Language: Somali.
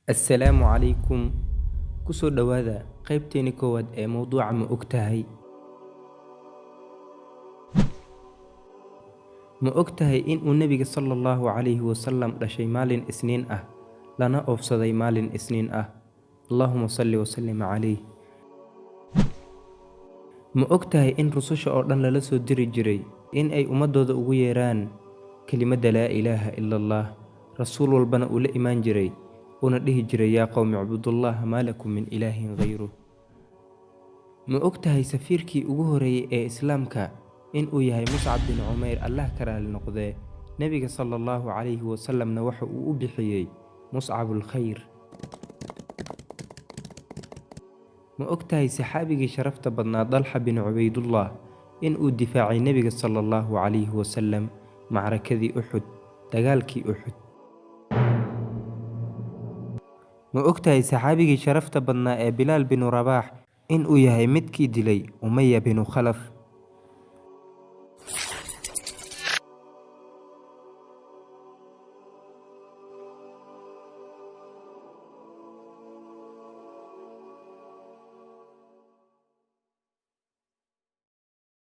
Assalaamu calaykum. Ku soo dhawaada qaybteeni koowaad ee mawduuca ma ogtahay. Ma ogtahay in uu Nabiga sallallahu calayhi wasallam dhashay maalin Isniin ah, lana oofsaday maalin Isniin ah. Allahumma salli wa sallim calayh. Ma ogtahay in rususha oo dhan lala soo diri jiray in ay ummadooda ugu yeeraan kelimadda laa ilaaha ila allah, rasuul walbana uu la imaan jiray una dhihi jiray yaa qowmi ucbudullaha maa lakum min ilaahin ghayruh. Ma ogtahay safiirkii ugu horeeyey ee islaamka in uu yahay Muscab bin Cumayr, Allah ka raali noqdee. Nabiga sallallahu calayhi wasallamna waxa uu u bixiyey Muscabul khayr. Ma ogtahay saxaabigii sharafta badnaa Dalxa bin Cubaydullah in uu difaacay Nabiga sallallahu calayhi wasallam macrakadii Uxud, dagaalkii Uxud. Ma ogtahay saxaabigii sharafta badnaa ee Bilaal bin Rabaax in uu yahay midkii dilay Umayya bin Khalaf